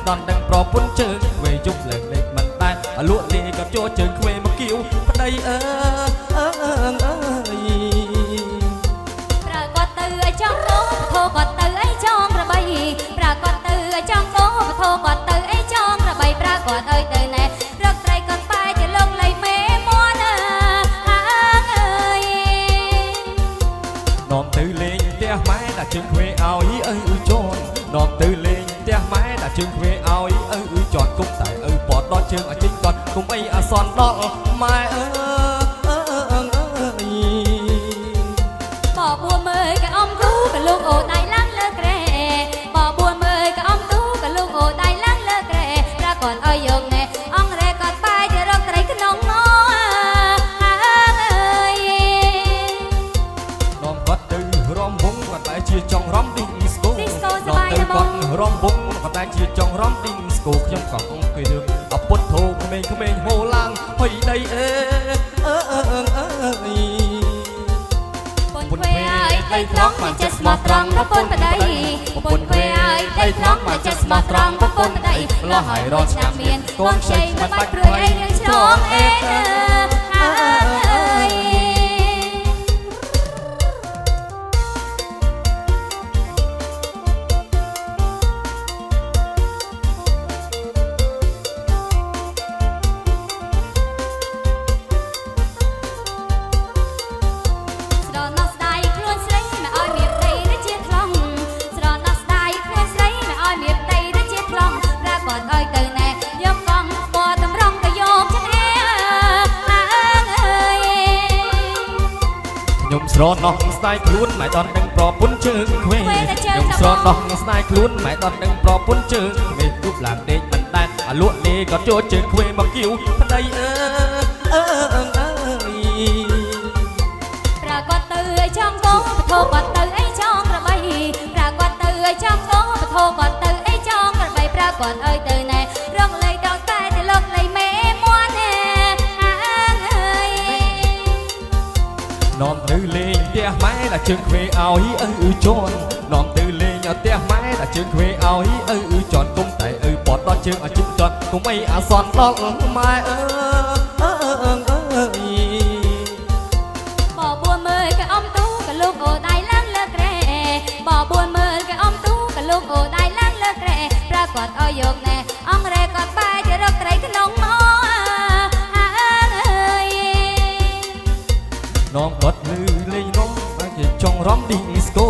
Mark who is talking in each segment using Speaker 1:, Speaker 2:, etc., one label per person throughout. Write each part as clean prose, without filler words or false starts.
Speaker 1: ដន់ដឹងប្រពន្ធជើងវេយប់លែងលេចមិនដែរលក់លេក៏ចូលជើងខ្វេមកគៀវប្តីអើយ
Speaker 2: ប្រកាសទៅឲ្យចង់ដោធោគាត់ទៅឲ្យចង់ក្របីប្រកាសទៅឲ្យចង់ដោធោគាត់ទៅឲ្យចង់ក្របីប្រកាសឲ្យទៅណែរកត្រីគាត់បែរជាលោកលៃមេមួនអើយ
Speaker 1: នាំទៅលេងផ្ទះម៉ែដាក់ជើងខ្វេឲ្យឪជន់នាំទៅលេងផ្ទះម៉ែដាក់ជើងខ្វេឲ្យឪជន់គុំតែឪពតដល់ជើងឲ្យចេញគាត់គុំអីអាសន្នដល់ម៉ែអើ
Speaker 2: បបួមើលកអំទូកលោកអូដៃឡើងលើក្រែបបួមើលកអំទូកលោកអូដៃឡើងលើក្រែប្រកាសឲ្យយកណែអងរែគាត់បែរជារកត្រីក្នុងង
Speaker 1: នាំគាត់ទៅរំវងគាត់តែជាចង់រំឌីងស្គូនាំទៅគាត់រំវងគាត់តែជាចង់រំឌីងស្គូខ្ញុំក៏អង្គុយរឿងអពុតធូក្មេងៗហូរឡើងហុយដីអើ
Speaker 2: ពុនខ្វេឲ្យដីត្រង់មកចិត្តស្មោះត្រង់ប្រពន្ធប្តីពុនខ្វេឲ្យដីត្រង់មកចិត្តស្មោះត្រង់ប្រពន្ធប្តីលោះឲ្យរត់ឆ្នាំមានកូនខ្ចីមិនបាច់ព្រួយអីនឹងឆ្លងអេ
Speaker 1: ខ្ញុំស្រណោះស្ដាយខ្លួនមិនដន់ដឹងប្រពន្ធជើងខ្វេខ្ញុំស្រណោះស្ដាយខ្លួនមិនដន់ដឹងប្រពន្ធជើងខ្វេរូបឡើងដេកមិនដែរអាលក់លេក៏ចូលជើងខ្វេមកគៀវប្តីអើយ
Speaker 2: ប្រកាសទៅឲ្យចង់ដោបធោគាត់ទៅឲ្យចង់ក្របីប្រកាសទៅឲ្យចង់ដោបធោគាត់ទៅឲ្យចង់ក្របីប្រកាសឲ្យទៅណែរកលៃដល់តែទៅលោកលៃមេមួនណែ
Speaker 1: នាំទៅលេងផ្ទះម៉ែដាក់ជើងខ្វេឲ្យឪជន់នាំទៅលេងផ្ទះម៉ែដាក់ជើងខ្វេឲ្យឪជន់គុំតែឪពតដល់ជើងឲ្យជិតចត់គុំអីអាសន្នដល់ម៉ែអើយ
Speaker 2: បបួមើលកអំទូកលោកអូដៃឡើងលើក្រែបបួមើលកអំទូកលោកអូដៃឡើងលើក្រែប្រកាសឲ្យយកណែអងរែគាត់បែរជារកត្រីក្នុង
Speaker 1: នាំគាត់លឺលេងរំបែរជាចង់រំឌីងស្គូ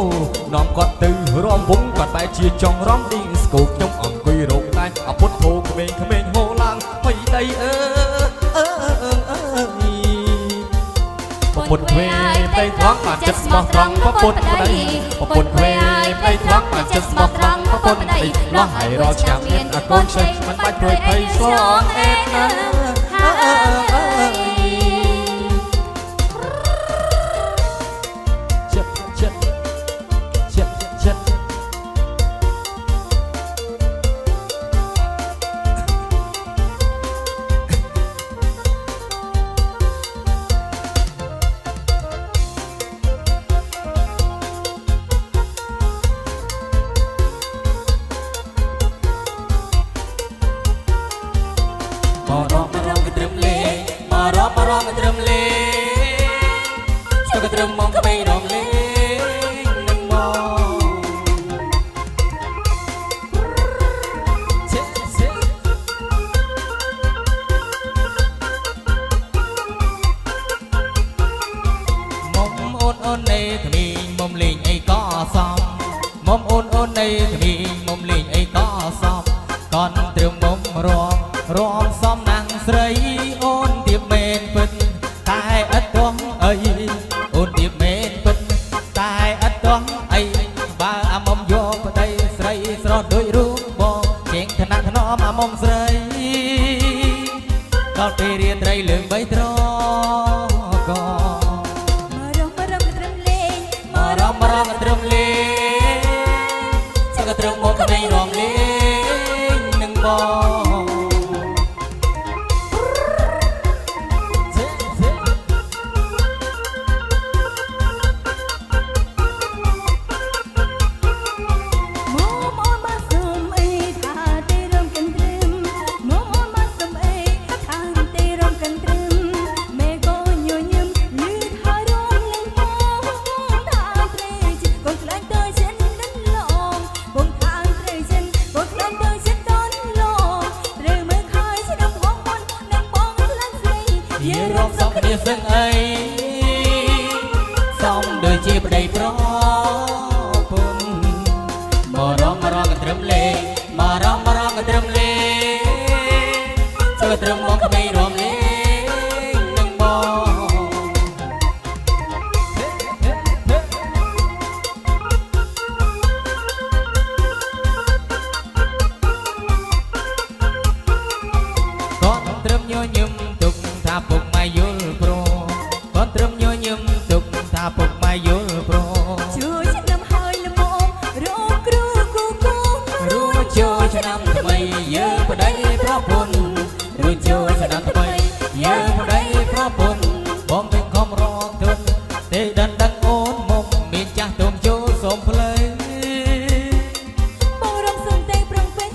Speaker 1: នាំគាត់ទៅរំវងគាត់បែរជាចង់រំឌីងស្គូខ្ញុំអង្គុយរោគតែអពុតធូក្មេងៗហូរឡើងហុយដីអើប្រពន្ធខ្វេប្តីត្រង់បានចិត្តស្មោះត្រង់ប្រពន្ធប្តីប្រពន្ធខ្វេប្តីត្រង់បានចិត្តស្មោះត្រង់ប្រពន្ធប្តីលោះឲ្យរត់ឆ្នាំមានអាកូនឆេះមិនបាច់ព្រួយភ័យឆ្លងអេតណា
Speaker 3: ដល់ពេលរៀនត្រីលើងបីត្រកមករំត្រឹមលេងសកត្រឹមមកក្ដីរំលេងនឹងបង
Speaker 2: មកអូនមកស៊ើមអីថាទេរំ
Speaker 3: ត្រឹមលេងមករំក៏ត្រឹមលេងសើត្រឹមមកក្មេងរំលេងនឹងបងកូនត្រឹមញញឹមទុកថាពុកម៉ែយល់ព្រមកូនត្រឹមញញឹមទុកថាពុកម៉ែយល់ព្រ
Speaker 2: ជួយឆ្នាំហើយល្មមរកគ្រូគូគូ
Speaker 3: រួចចូលឆ្នាំថ្មីយើងប្តីប្រពន្ធរួចចូលឆ្នាំថ្មីយើងប្តីប្រពន្ធបងមិនខំរកទុនទេដណ្ដឹងអូនមុំមានចាស់ទុំចូលសូមផ្លេង
Speaker 2: បងរំសុំតែប្រំពេញ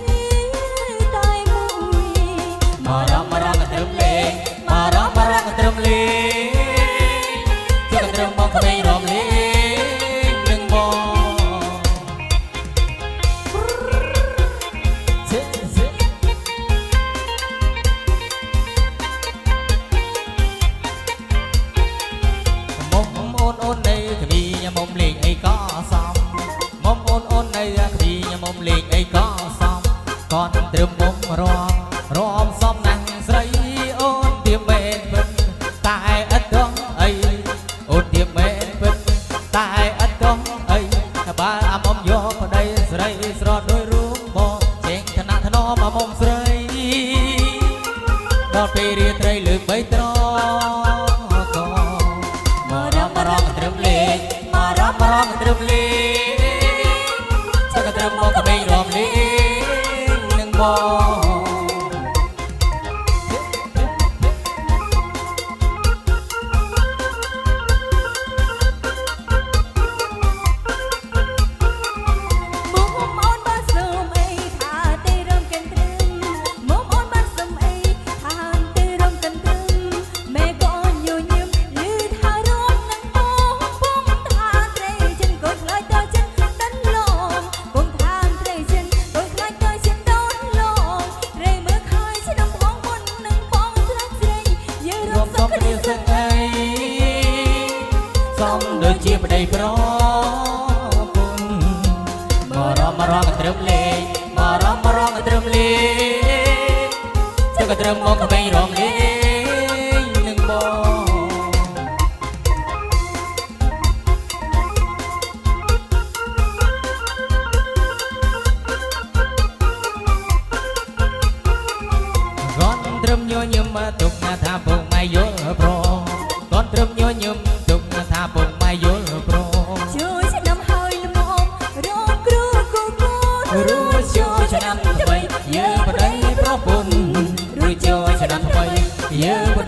Speaker 2: តែមួយ
Speaker 3: មករំក៏ត្រឹមលេងមករំក៏ត្រឹមលេងជាក៏ត្រឹមមកក្មេងរំលេងនឹងបងមុំអូននៃក្ប៊ីញ៉ាំមុំលេងអីក៏សមមុំអូននៃក្ប៊ីញ៉ាំមុំលេងអីក៏សមកូនត្រឹមមុំរំសំណាំងស្រីអូនទៀមមែនពិតតែអត់ដឹងអីអូនទៀមមែនពិតតែអត់ដឹងអីបើអាមុំយកប្តីស្រីស្រត់ដោយរូបមកចេញឋានៈថ្នមអាមុំស្រីដល់ពេលរាត្រីលើកបីត្រកមករំត្រឹមលេងមករំត្រឹមលេងសឹកត្រឹមមកក្មេងរំលេងនឹងបងសំដូចជាប្តីប្រពន្ធមករំក៏ត្រឹមលេងមករំក៏ត្រឹមលេងចុះក៏ត្រឹមមកក្មេងរំលេងនឹងបងកូនត្រឹមញញឹមទុកថាពុកម៉ែយល់ព្រកូនត្រឹមញញឹមទុកថាពុកម៉ែយល់ព្រ
Speaker 2: ជួយឆ្នាំហើយល្មមរកគ្រូគូគូ
Speaker 3: រួចចូលឆ្នាំថ្មីយើងប្តីប្រពន្ធរួចចូលឆ្នាំថ្មីយើងប្